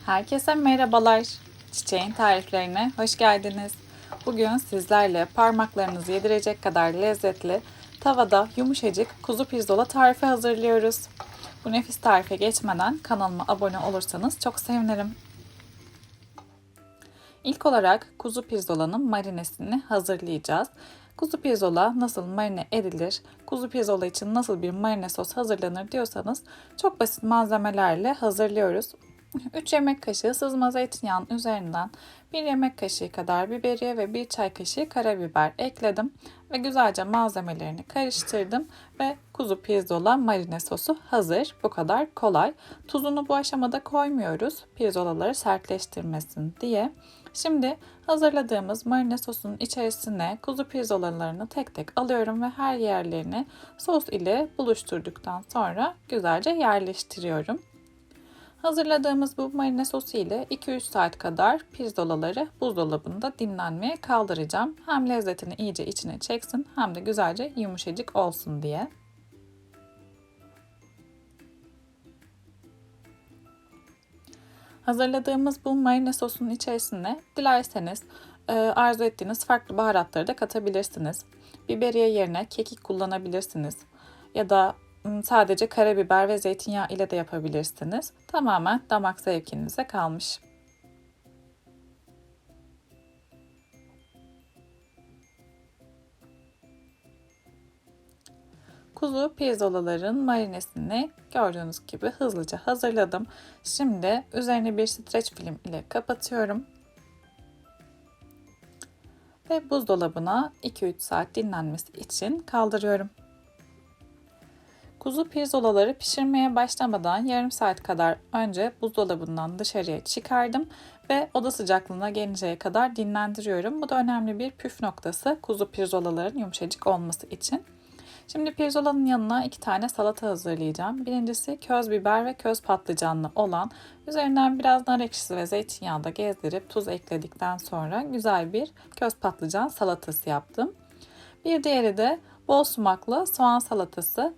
Herkese merhabalar. Çiçeğin tariflerine hoş geldiniz. Bugün sizlerle parmaklarınızı yedirecek kadar lezzetli, tavada yumuşacık kuzu pirzola tarifi hazırlıyoruz. Bu nefis tarife geçmeden kanalıma abone olursanız çok sevinirim. İlk olarak kuzu pirzolanın marinesini hazırlayacağız. Kuzu pirzola nasıl marine edilir, kuzu pirzola için nasıl bir marine sos hazırlanır diyorsanız çok basit malzemelerle hazırlıyoruz. 3 yemek kaşığı sızma zeytinyağının üzerinden 1 yemek kaşığı kadar biberiye ve 1 çay kaşığı karabiber ekledim ve güzelce malzemelerini karıştırdım ve kuzu pirzola marine sosu hazır. Bu kadar kolay. Tuzunu bu aşamada koymuyoruz pirzolaları sertleştirmesin diye. Şimdi hazırladığımız marine sosunun içerisine kuzu pirzolalarını tek tek alıyorum ve her yerlerini sos ile buluşturduktan sonra güzelce yerleştiriyorum. Hazırladığımız bu marine sosu ile 2-3 saat kadar pirzolaları buzdolabında dinlenmeye kaldıracağım. Hem lezzetini iyice içine çeksin hem de güzelce yumuşacık olsun diye. Hazırladığımız bu marine sosunun içerisine dilerseniz arzu ettiğiniz farklı baharatları da katabilirsiniz. Biberiye yerine kekik kullanabilirsiniz. Ya da sadece karabiber ve zeytinyağı ile de yapabilirsiniz. Tamamen damak zevkinize kalmış. Kuzu pirzolaların marinesini gördüğünüz gibi hızlıca hazırladım. Şimdi üzerine bir streç film ile kapatıyorum. Ve buzdolabına 2-3 saat dinlenmesi için kaldırıyorum. Kuzu pirzolaları pişirmeye başlamadan yarım saat kadar önce buzdolabından dışarıya çıkardım ve oda sıcaklığına gelinceye kadar dinlendiriyorum. Bu da önemli bir püf noktası kuzu pirzolaların yumuşacık olması için. Şimdi pirzolanın yanına 2 tane salata hazırlayacağım. Birincisi köz biber ve köz patlıcanlı olan, üzerinden biraz nar ekşisi ve zeytinyağı da gezdirip tuz ekledikten sonra güzel bir köz patlıcan salatası yaptım. Bir diğeri de bol sumaklı soğan salatası.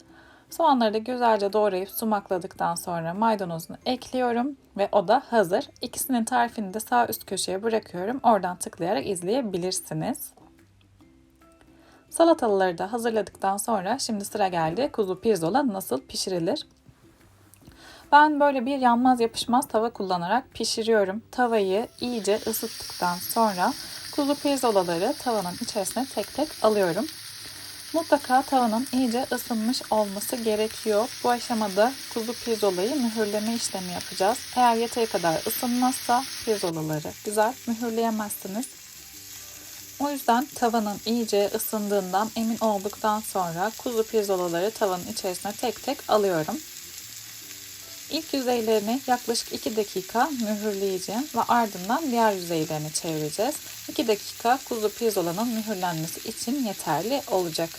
Soğanları da güzelce doğrayıp sumakladıktan sonra maydanozunu ekliyorum ve o da hazır. İkisinin tarifini de sağ üst köşeye bırakıyorum. Oradan tıklayarak izleyebilirsiniz. Salataları da hazırladıktan sonra şimdi sıra geldi kuzu pirzola nasıl pişirilir. Ben böyle bir yanmaz yapışmaz tava kullanarak pişiriyorum. Tavayı iyice ısıttıktan sonra kuzu pirzolaları tavanın içerisine tek tek alıyorum. Mutlaka tavanın iyice ısınmış olması gerekiyor. Bu aşamada kuzu pirzolayı mühürleme işlemi yapacağız. Eğer yeteri kadar ısınmazsa pirzolaları güzel mühürleyemezsiniz. O yüzden tavanın iyice ısındığından emin olduktan sonra kuzu pirzolaları tavanın içerisine tek tek alıyorum. İlk yüzeylerini yaklaşık 2 dakika mühürleyeceğim ve ardından diğer yüzeylerini çevireceğiz. 2 dakika kuzu pirzolanın mühürlenmesi için yeterli olacak.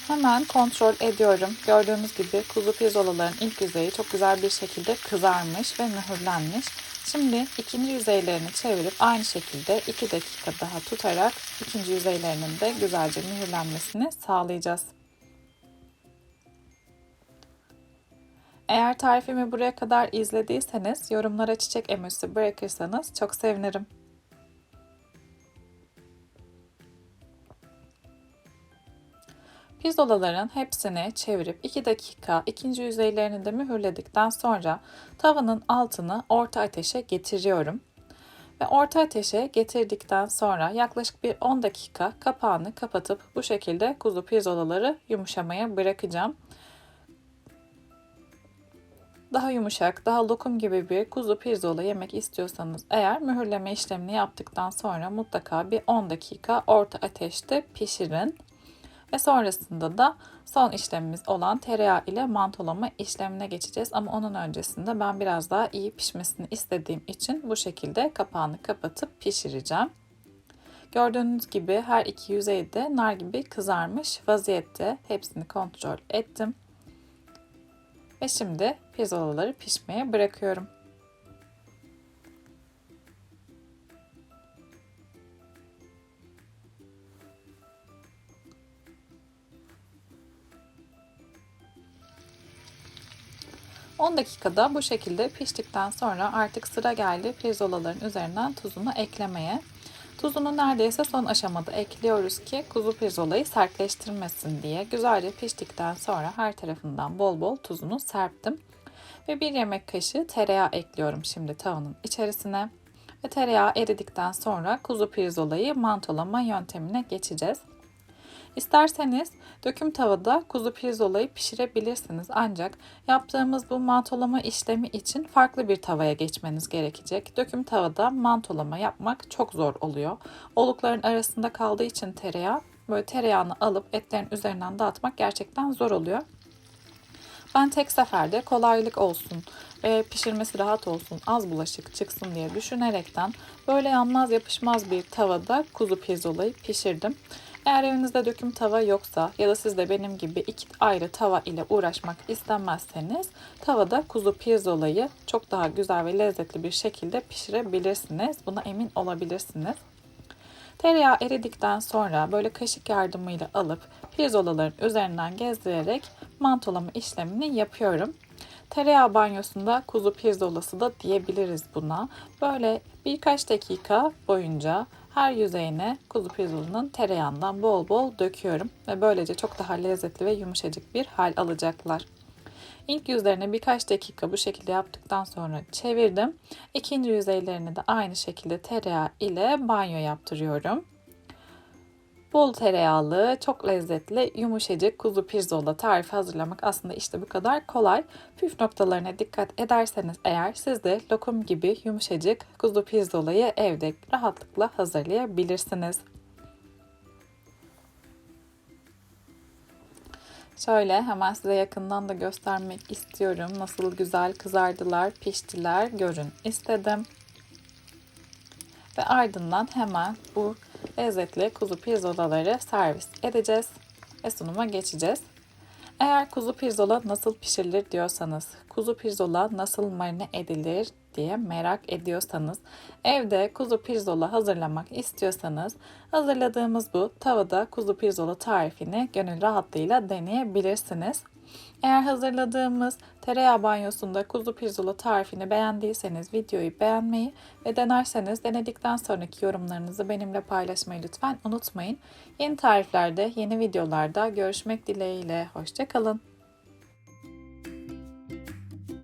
Hemen kontrol ediyorum. Gördüğünüz gibi kuzu pirzolaların ilk yüzeyi çok güzel bir şekilde kızarmış ve mühürlenmiş. Şimdi ikinci yüzeylerini çevirip aynı şekilde 2 dakika daha tutarak ikinci yüzeylerinin de güzelce mühürlenmesini sağlayacağız. Eğer tarifimi buraya kadar izlediyseniz yorumlara çiçek emojisi bırakırsanız çok sevinirim. Pirzolaların hepsini çevirip 2 dakika ikinci yüzeylerini de mühürledikten sonra tavanın altını orta ateşe getiriyorum. Ve orta ateşe getirdikten sonra yaklaşık bir 10 dakika kapağını kapatıp bu şekilde kuzu pirzolaları yumuşamaya bırakacağım. Daha yumuşak, daha lokum gibi bir kuzu pirzola yemek istiyorsanız eğer mühürleme işlemini yaptıktan sonra mutlaka bir 10 dakika orta ateşte pişirin. Ve sonrasında da son işlemimiz olan tereyağı ile mantolama işlemine geçeceğiz. Ama onun öncesinde ben biraz daha iyi pişmesini istediğim için bu şekilde kapağını kapatıp pişireceğim. Gördüğünüz gibi her iki yüzey de nar gibi kızarmış vaziyette. Hepsini kontrol ettim. Ve şimdi pirzolaları pişmeye bırakıyorum. On dakikada bu şekilde piştikten sonra artık sıra geldi pirzolaların üzerinden tuzunu eklemeye. Tuzunu neredeyse son aşamada ekliyoruz ki kuzu pirzolayı sertleştirmesin diye. Güzelce piştikten sonra her tarafından bol bol tuzunu serptim. Ve 1 yemek kaşığı tereyağı ekliyorum şimdi tavanın içerisine. Ve tereyağı eridikten sonra kuzu pirzolayı mantolama yöntemine geçeceğiz. İsterseniz döküm tavada kuzu pirzolayı pişirebilirsiniz. Ancak yaptığımız bu mantolama işlemi için farklı bir tavaya geçmeniz gerekecek. Döküm tavada mantolama yapmak çok zor oluyor. Olukların arasında kaldığı için tereyağı, böyle tereyağını alıp etlerin üzerinden dağıtmak gerçekten zor oluyor. Ben tek seferde kolaylık olsun ve pişirmesi rahat olsun, az bulaşık çıksın diye düşünerekten böyle yanmaz yapışmaz bir tavada kuzu pirzolayı pişirdim. Eğer evinizde döküm tava yoksa ya da siz de benim gibi 2 ayrı tava ile uğraşmak istemezseniz tavada kuzu pirzolayı çok daha güzel ve lezzetli bir şekilde pişirebilirsiniz. Buna emin olabilirsiniz. Tereyağı eridikten sonra böyle kaşık yardımıyla alıp pirzolaların üzerinden gezdirerek mantolama işlemini yapıyorum. Tereyağı banyosunda kuzu pirzolası da diyebiliriz buna. Böyle birkaç dakika boyunca her yüzeyine kuzu pirzolanın tereyağından bol bol döküyorum ve böylece çok daha lezzetli ve yumuşacık bir hal alacaklar. İlk yüzlerine birkaç dakika bu şekilde yaptıktan sonra çevirdim. İkinci yüzeylerini de aynı şekilde tereyağı ile banyo yaptırıyorum. Bol tereyağlı, çok lezzetli, yumuşacık kuzu pirzola tarifi hazırlamak aslında işte bu kadar kolay. Püf noktalarına dikkat ederseniz eğer siz de lokum gibi yumuşacık kuzu pirzolayı evde rahatlıkla hazırlayabilirsiniz. Şöyle hemen size yakından da göstermek istiyorum. Nasıl güzel kızardılar, piştiler görün istedim. Ve ardından hemen bu lezzetli kuzu pirzolaları servis edeceğiz ve sunuma geçeceğiz. Eğer kuzu pirzola nasıl pişirilir diyorsanız, kuzu pirzola nasıl marine edilir diye merak ediyorsanız, evde kuzu pirzola hazırlamak istiyorsanız hazırladığımız bu tavada kuzu pirzola tarifini gönül rahatlığıyla deneyebilirsiniz. Eğer hazırladığımız tereyağı banyosunda kuzu pirzola tarifini beğendiyseniz videoyu beğenmeyi ve denerseniz denedikten sonraki yorumlarınızı benimle paylaşmayı lütfen unutmayın. Yeni tariflerde, yeni videolarda görüşmek dileğiyle. Hoşça kalın.